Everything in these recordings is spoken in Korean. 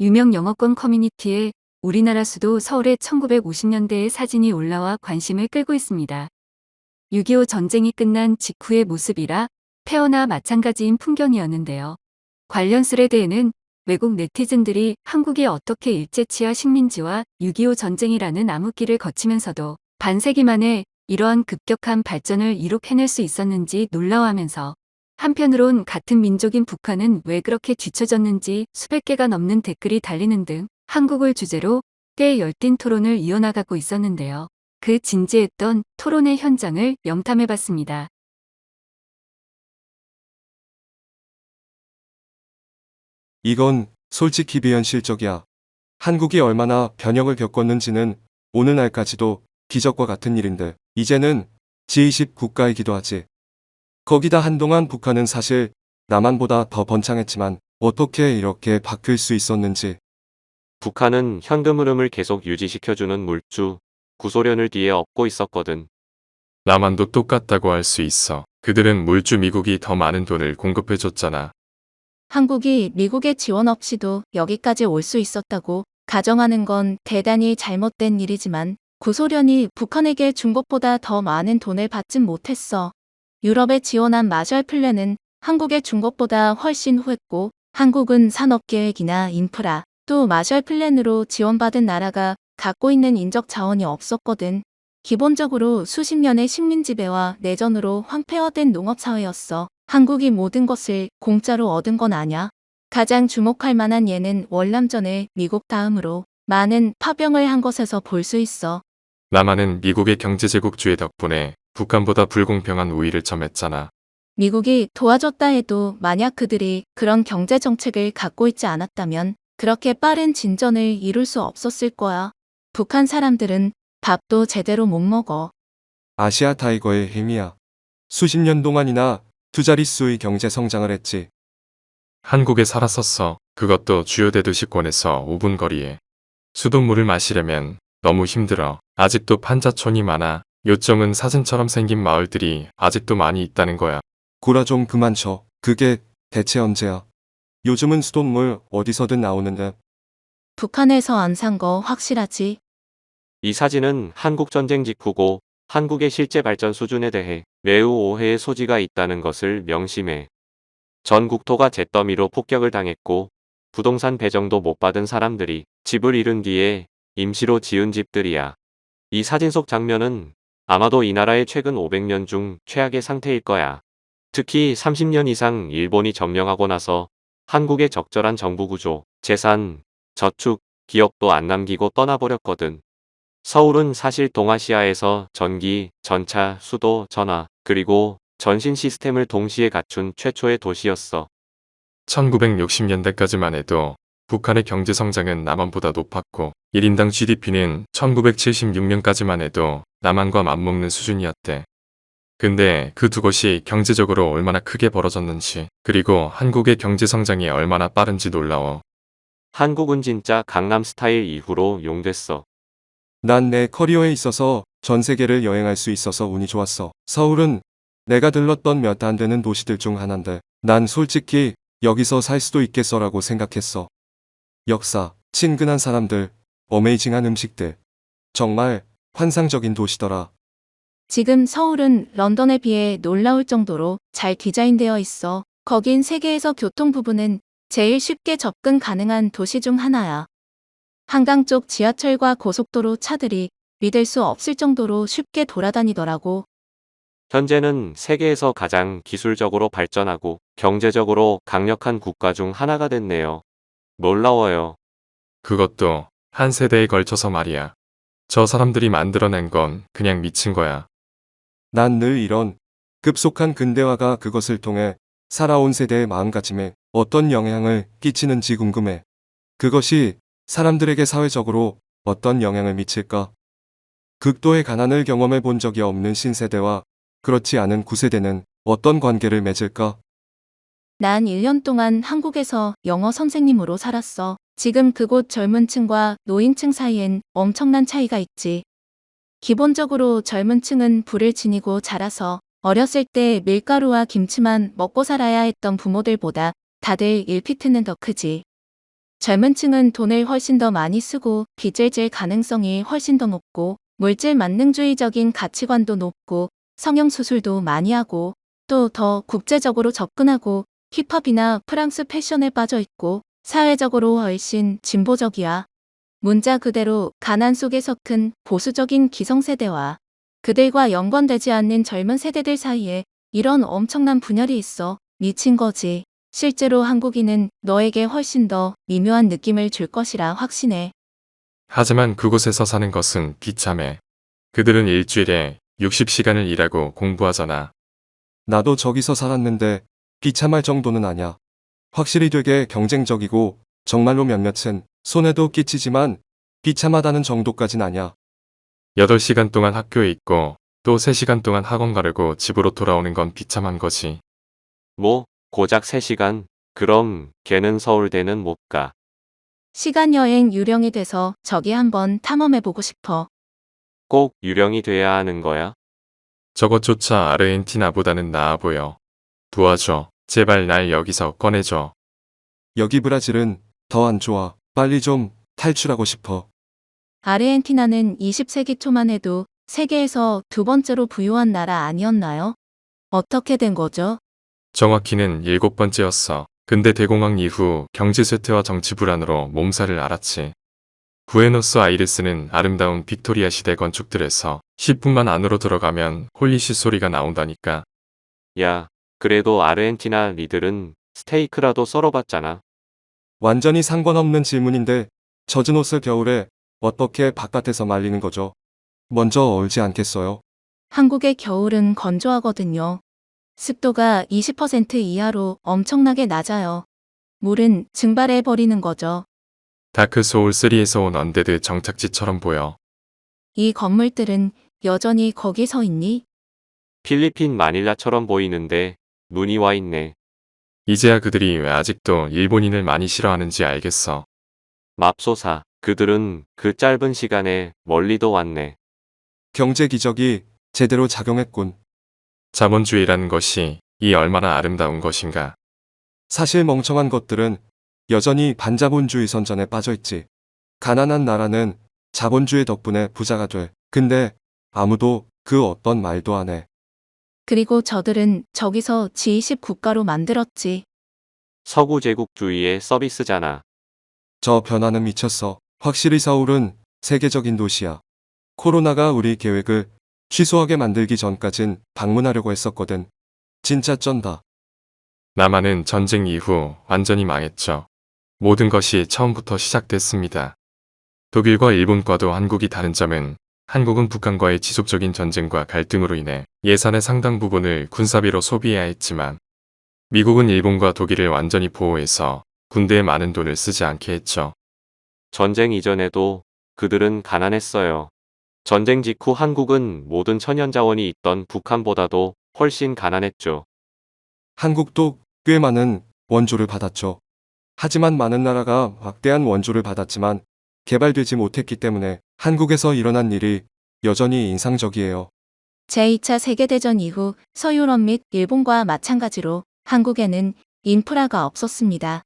유명 영어권 커뮤니티에 우리나라 수도 서울의 1950년대의 사진이 올라와 관심을 끌고 있습니다. 6.25 전쟁이 끝난 직후의 모습이라 폐허나 마찬가지인 풍경이었는데요. 관련 스레드에는 외국 네티즌들이 한국이 어떻게 일제치하 식민지와 6.25 전쟁이라는 암흑기를 거치면서도 반세기 만에 이러한 급격한 발전을 이룩해낼 수 있었는지 놀라워하면서, 한편으론 같은 민족인 북한은 왜 그렇게 뒤처졌는지 수백 개가 넘는 댓글이 달리는 등 한국을 주제로 꽤 열띤 토론을 이어나가고 있었는데요. 그 진지했던 토론의 현장을 염탐해봤습니다. 이건 솔직히 비현실적이야. 한국이 얼마나 변형을 겪었는지는 오늘날까지도 기적과 같은 일인데, 이제는 제20 국가이기도 하지. 거기다 한동안 북한은 사실 남한보다 더 번창했지만 어떻게 이렇게 바뀔 수 있었는지. 북한은 현금 흐름을 계속 유지시켜주는 물주, 구소련을 뒤에 업고 있었거든. 남한도 똑같다고 할 수 있어. 그들은 물주 미국이 더 많은 돈을 공급해줬잖아. 한국이 미국의 지원 없이도 여기까지 올 수 있었다고 가정하는 건 대단히 잘못된 일이지만, 구소련이 북한에게 준 것보다 더 많은 돈을 받진 못했어. 유럽에 지원한 마셜 플랜은 한국에 준 것보다 훨씬 후했고, 한국은 산업계획이나 인프라, 또 마셜 플랜으로 지원받은 나라가 갖고 있는 인적 자원이 없었거든. 기본적으로 수십 년의 식민 지배와 내전으로 황폐화된 농업사회였어. 한국이 모든 것을 공짜로 얻은 건 아냐. 가장 주목할 만한 예는 월남전에 미국 다음으로 많은 파병을 한 것에서 볼 수 있어. 남한은 미국의 경제제국주의 덕분에 북한보다 불공평한 우위를 점했잖아. 미국이 도와줬다 해도 만약 그들이 그런 경제 정책을 갖고 있지 않았다면 그렇게 빠른 진전을 이룰 수 없었을 거야. 북한 사람들은 밥도 제대로 못 먹어. 아시아 타이거의 힘이야. 수십 년 동안이나 두 자릿수의 경제 성장을 했지. 한국에 살았었어. 그것도 주요 대도시권에서 5분 거리에. 수돗물을 마시려면 너무 힘들어. 아직도 판자촌이 많아. 요점은 사진처럼 생긴 마을들이 아직도 많이 있다는 거야. 구라 좀 그만 쳐. 그게 대체 언제야? 요즘은 수돗물 어디서든 나오는데. 북한에서 안 산 거 확실하지? 이 사진은 한국 전쟁 직후고 한국의 실제 발전 수준에 대해 매우 오해의 소지가 있다는 것을 명심해. 전 국토가 잿더미로 폭격을 당했고 부동산 배정도 못 받은 사람들이 집을 잃은 뒤에 임시로 지은 집들이야. 이 사진 속 장면은 아마도 이 나라의 최근 500년 중 최악의 상태일 거야. 특히 30년 이상 일본이 점령하고 나서 한국의 적절한 정부 구조, 재산, 저축, 기업도 안 남기고 떠나버렸거든. 서울은 사실 동아시아에서 전기, 전차, 수도, 전화, 그리고 전신 시스템을 동시에 갖춘 최초의 도시였어. 1960년대까지만 해도 북한의 경제 성장은 남한보다 높았고 1인당 GDP는 1976년까지만 해도 남한과 맞먹는 수준이었대. 근데 그 두 곳이 경제적으로 얼마나 크게 벌어졌는지, 그리고 한국의 경제 성장이 얼마나 빠른지 놀라워. 한국은 진짜 강남 스타일 이후로 용됐어. 난 내 커리어에 있어서 전 세계를 여행할 수 있어서 운이 좋았어. 서울은 내가 들렀던 몇 안 되는 도시들 중 하나인데, 난 솔직히 여기서 살 수도 있겠어라고 생각했어. 역사, 친근한 사람들, 어메이징한 음식들. 정말 환상적인 도시더라. 지금 서울은 런던에 비해 놀라울 정도로 잘 디자인되어 있어. 거긴 세계에서 교통 부분은 제일 쉽게 접근 가능한 도시 중 하나야. 한강 쪽 지하철과 고속도로 차들이 믿을 수 없을 정도로 쉽게 돌아다니더라고. 현재는 세계에서 가장 기술적으로 발전하고 경제적으로 강력한 국가 중 하나가 됐네요. 놀라워요. 그것도 한 세대에 걸쳐서 말이야. 저 사람들이 만들어낸 건 그냥 미친 거야. 난 늘 이런 급속한 근대화가 그것을 통해 살아온 세대의 마음가짐에 어떤 영향을 끼치는지 궁금해. 그것이 사람들에게 사회적으로 어떤 영향을 미칠까? 극도의 가난을 경험해 본 적이 없는 신세대와 그렇지 않은 구세대는 어떤 관계를 맺을까? 난 1년 동안 한국에서 영어 선생님으로 살았어. 지금 그곳 젊은 층과 노인층 사이엔 엄청난 차이가 있지. 기본적으로 젊은 층은 불을 지니고 자라서 어렸을 때 밀가루와 김치만 먹고 살아야 했던 부모들보다 다들 1피트는 더 크지. 젊은 층은 돈을 훨씬 더 많이 쓰고 빚을 질 가능성이 훨씬 더 높고 물질 만능주의적인 가치관도 높고 성형수술도 많이 하고 또 더 국제적으로 접근하고 힙합이나 프랑스 패션에 빠져 있고 사회적으로 훨씬 진보적이야. 문자 그대로 가난 속에서 큰 보수적인 기성세대와 그들과 연관되지 않는 젊은 세대들 사이에 이런 엄청난 분열이 있어 미친 거지. 실제로 한국인은 너에게 훨씬 더 미묘한 느낌을 줄 것이라 확신해. 하지만 그곳에서 사는 것은 비참해. 그들은 일주일에 60시간을 일하고 공부하잖아. 나도 저기서 살았는데 비참할 정도는 아냐. 확실히 되게 경쟁적이고 정말로 몇몇은 손해도 끼치지만 비참하다는 정도까진 아냐. 8시간 동안 학교에 있고 또 3시간 동안 학원 가려고 집으로 돌아오는 건 비참한 거지. 뭐, 고작 3시간? 그럼 걔는 서울대는 못 가. 시간 여행 유령이 돼서 저기 한번 탐험해보고 싶어. 꼭 유령이 돼야 하는 거야? 저것조차 아르헨티나보다는 나아 보여. 도와줘. 제발 날 여기서 꺼내줘. 여기 브라질은 더 안 좋아. 빨리 좀 탈출하고 싶어. 아르헨티나는 20세기 초만 해도 세계에서 두 번째로 부유한 나라 아니었나요? 어떻게 된 거죠? 정확히는 7번째였어. 근데 대공황 이후 경제 쇠퇴와 정치 불안으로 몸살을 앓았지. 부에노스아이레스는 아름다운 빅토리아 시대 건축들에서 10분만 안으로 들어가면 홀리쉿 소리가 나온다니까. 야, 그래도 아르헨티나 리들은 스테이크라도 썰어봤잖아. 완전히 상관없는 질문인데 젖은 옷을 겨울에 어떻게 바깥에서 말리는 거죠? 먼저 얼지 않겠어요? 한국의 겨울은 건조하거든요. 습도가 20% 이하로 엄청나게 낮아요. 물은 증발해버리는 거죠. 다크 소울 3에서 온 언데드 정착지처럼 보여. 이 건물들은 여전히 거기 서 있니? 필리핀 마닐라처럼 보이는데 눈이 와 있네. 이제야 그들이 왜 아직도 일본인을 많이 싫어하는지 알겠어. 맙소사, 그들은 그 짧은 시간에 멀리도 왔네. 경제 기적이 제대로 작용했군. 자본주의라는 것이 이 얼마나 아름다운 것인가. 사실 멍청한 것들은 여전히 반자본주의 선전에 빠져있지. 가난한 나라는 자본주의 덕분에 부자가 돼. 근데 아무도 그 어떤 말도 안 해. 그리고 저들은 저기서 G20 국가로 만들었지. 서구 제국주의의 서비스잖아. 저 변화는 미쳤어. 확실히 서울은 세계적인 도시야. 코로나가 우리 계획을 취소하게 만들기 전까진 방문하려고 했었거든. 진짜 쩐다. 남한은 전쟁 이후 완전히 망했죠. 모든 것이 처음부터 시작됐습니다. 독일과 일본과도 한국이 다른 점은 한국은 북한과의 지속적인 전쟁과 갈등으로 인해 예산의 상당 부분을 군사비로 소비해야 했지만 미국은 일본과 독일을 완전히 보호해서 군대에 많은 돈을 쓰지 않게 했죠. 전쟁 이전에도 그들은 가난했어요. 전쟁 직후 한국은 모든 천연자원이 있던 북한보다도 훨씬 가난했죠. 한국도 꽤 많은 원조를 받았죠. 하지만 많은 나라가 막대한 원조를 받았지만 개발되지 못했기 때문에 한국에서 일어난 일이 여전히 인상적이에요. 제2차 세계대전 이후 서유럽 및 일본과 마찬가지로 한국에는 인프라가 없었습니다.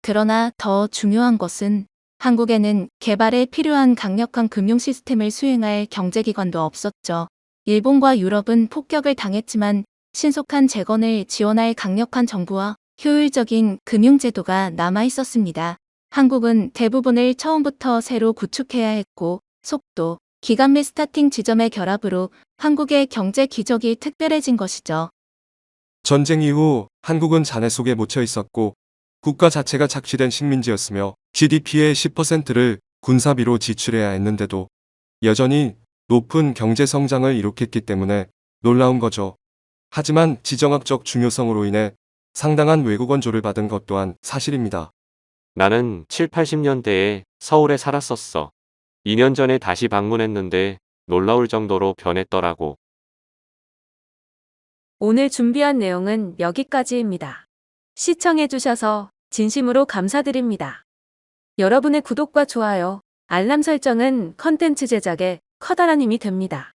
그러나 더 중요한 것은 한국에는 개발에 필요한 강력한 금융 시스템을 수행할 경제기관도 없었죠. 일본과 유럽은 폭격을 당했지만 신속한 재건을 지원할 강력한 정부와 효율적인 금융제도가 남아 있었습니다. 한국은 대부분을 처음부터 새로 구축해야 했고 속도, 기간 및 스타팅 지점의 결합으로 한국의 경제 기적이 특별해진 것이죠. 전쟁 이후 한국은 잔해 속에 묻혀 있었고 국가 자체가 착취된 식민지였으며 GDP의 10%를 군사비로 지출해야 했는데도 여전히 높은 경제 성장을 이룩했기 때문에 놀라운 거죠. 하지만 지정학적 중요성으로 인해 상당한 외국 원조를 받은 것 또한 사실입니다. 나는 7, 80년대에 서울에 살았었어. 2년 전에 다시 방문했는데 놀라울 정도로 변했더라고. 오늘 준비한 내용은 여기까지입니다. 시청해주셔서 진심으로 감사드립니다. 여러분의 구독과 좋아요, 알람 설정은 컨텐츠 제작에 커다란 힘이 됩니다.